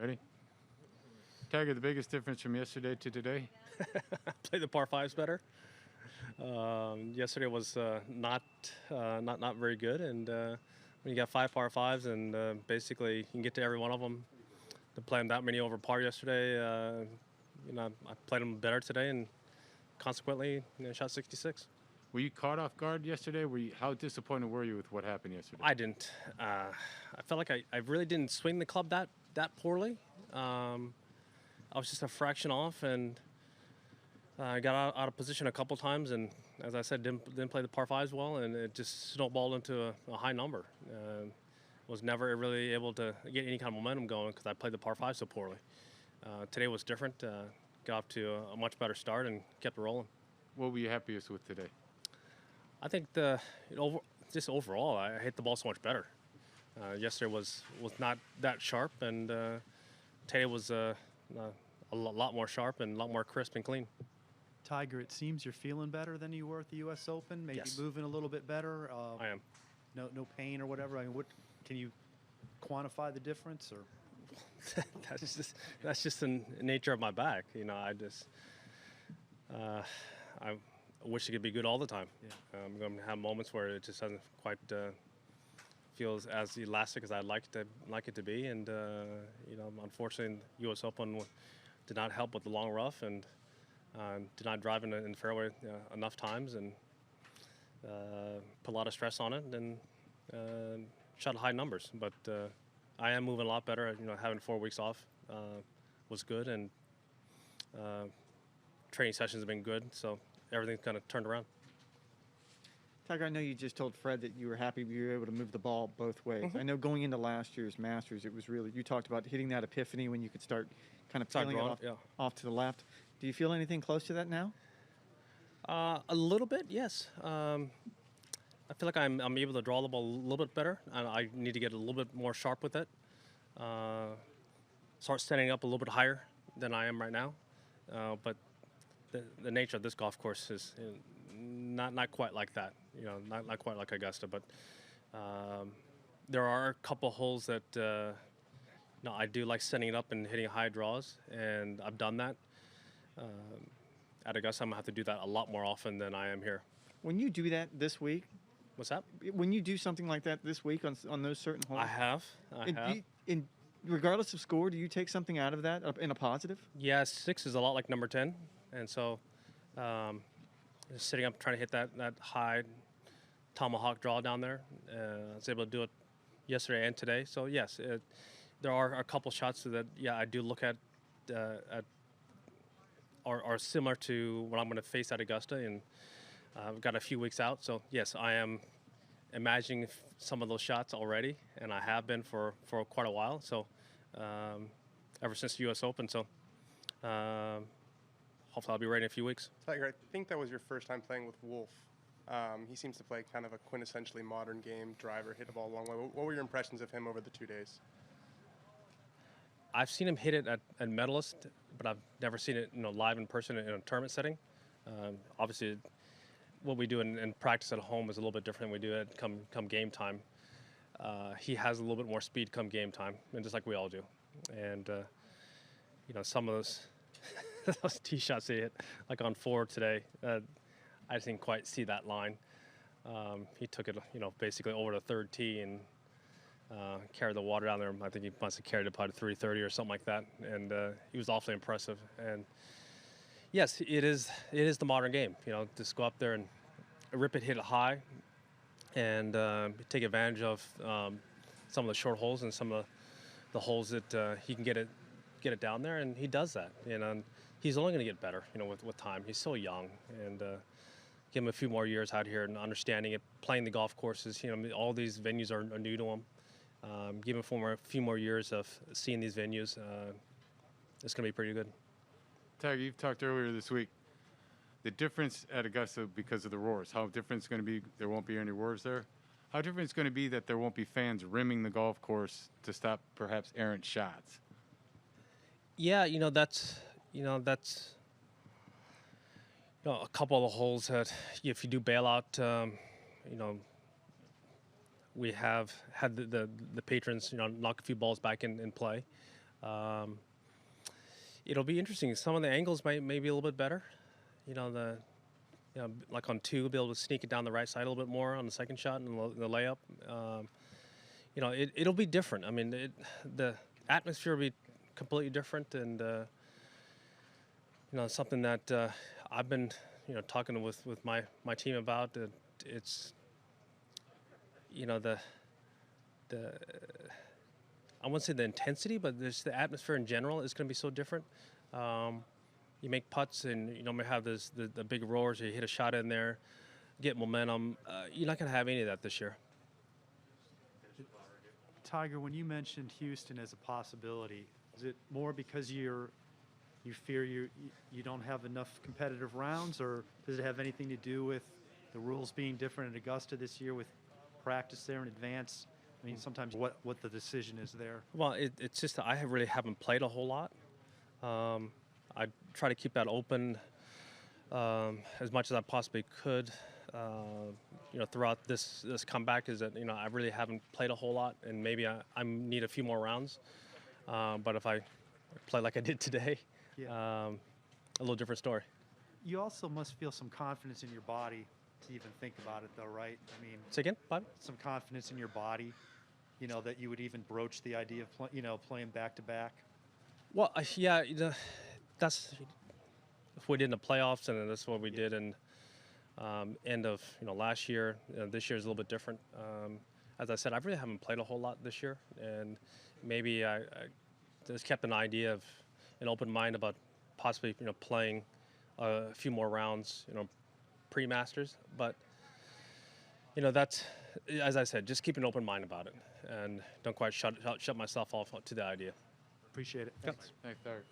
Ready? Tiger, the biggest difference from yesterday to today? Play the par fives better. Yesterday was not very good, and when you got five par fives, and basically you can get to every one of them. To play them that many over par yesterday, I played them better today, and consequently, shot 66. Were you caught off guard yesterday? How disappointed were you with what happened yesterday? I didn't. I felt like I really didn't swing the club that poorly. I was just a fraction off, and I got out of position a couple times, and as I said, didn't play the par fives well, and it just snowballed into a high number. Was never really able to get any kind of momentum going because I played the par five so poorly. Today was different. Got off to a much better start and kept it rolling. What were you happiest with today? I think just overall, I hit the ball so much better. Yesterday was not that sharp, and today was a lot more sharp and a lot more crisp and clean. Tiger, it seems you're feeling better than you were at the U.S. Open. Maybe Yes. moving a little bit better. I am. No pain or whatever. I mean, what can you quantify the difference or? That's just the nature of my back. I wish it could be good all the time. Yeah. I'm going to have moments where it just doesn't quite feel as elastic as I'd like it to be, and unfortunately, the U.S. Open did not help with the long rough, and did not drive in the fairway enough times, and put a lot of stress on it, and shot high numbers. But I am moving a lot better. Having 4 weeks off was good, and training sessions have been good, so everything's kind of turned around. Tiger, I know you just told Fred that you were happy you were able to move the ball both ways. Mm-hmm. I know going into last year's Masters, it was really, you talked about hitting that epiphany when you could start kind of peeling it drawing off, it, yeah. off to the left. Do you feel anything close to that now? A little bit, yes. I feel like I'm able to draw the ball a little bit better. I need to get a little bit more sharp with it. Start standing up a little bit higher than I am right now. But the nature of this golf course is not quite like that. Not quite like Augusta. But there are a couple holes that I do like setting it up and hitting high draws, and I've done that. At Augusta, I'm going to have to do that a lot more often than I am here. When you do that this week, What's that? when you do something like that this week on those certain holes, I have. regardless of score, do you take something out of that in a positive? Yeah, 6 is a lot like number 10. And so just sitting up trying to hit that high tomahawk draw down there. I was able to do it yesterday and today. So, yes, there are a couple shots that, I do look at are similar to what I'm going to face at Augusta. And I've got a few weeks out. So, yes, I am imagining some of those shots already, and I have been for quite a while. So, ever since the U.S. Open. So, hopefully I'll be ready in a few weeks. Tiger, I think that was your first time playing with Wolff. He seems to play kind of a quintessentially modern game, driver, hit the ball a long way. What were your impressions of him over the 2 days? I've seen him hit it at Medalist, but I've never seen it live in person in a tournament setting. Obviously, what we do in practice at home is a little bit different than we do at come game time. He has a little bit more speed come game time, and just like we all do. And some of those those tee shots he hit, like on 4 today, I just didn't quite see that line. He took it, basically over the third tee and carried the water down there. I think he must have carried it probably 330 or something like that, and he was awfully impressive. And yes, it is the modern game. Just go up there and rip it, hit it high, and take advantage of some of the short holes and some of the holes that he can get it down there, and he does that. And he's only going to get better, with time. He's so young, and give him a few more years out here and understanding it, playing the golf courses. All these venues are new to him. Give him a few more years of seeing these venues. It's going to be pretty good. Tiger, you've talked earlier this week. The difference at Augusta because of the roars. How different it's going to be? There won't be any roars there. How different it's going to be that there won't be fans rimming the golf course to stop perhaps errant shots? Yeah, that's a couple of the holes that if you do bailout, we have had the patrons knock a few balls back in play. It'll be interesting. Some of the angles may be a little bit better. You know, like on 2, be able to sneak it down the right side a little bit more on the second shot and the layup. You know, it'll be different. I mean, the atmosphere will be completely different, and you know, something that I've been, you know, talking with my team about. It's, you know, the I wouldn't say the intensity, but there's the atmosphere in general is going to be so different. You make putts, and you know, may have the big roars. You hit a shot in there, get momentum. You're not going to have any of that this year. Tiger, when you mentioned Houston as a possibility, is it more because you fear you don't have enough competitive rounds, or does it have anything to do with the rules being different at Augusta this year with practice there in advance? I mean, sometimes what the decision is there. Well, it's just that I really haven't played a whole lot. I try to keep that open as much as I possibly could. You know, throughout this comeback, is that, you know, I really haven't played a whole lot, and maybe I need a few more rounds. But if I play like I did today, Yeah. A little different story. You also must feel some confidence in your body to even think about it, though, right? I mean, Say again, Bob? some confidence in your body, you know, that you would even broach the idea of playing back to back. Well, yeah, you know, that's if we did in the playoffs, and that's what we did in end of, you know, last year. This year is a little bit different. As I said, I really haven't played a whole lot this year, and maybe I just kept an idea of an open mind about possibly, you know, playing a few more rounds, you know, pre-Masters. But you know, that's, as I said, just keep an open mind about it, and don't quite shut myself off to the idea. Appreciate it. Thanks. Thanks, Derek.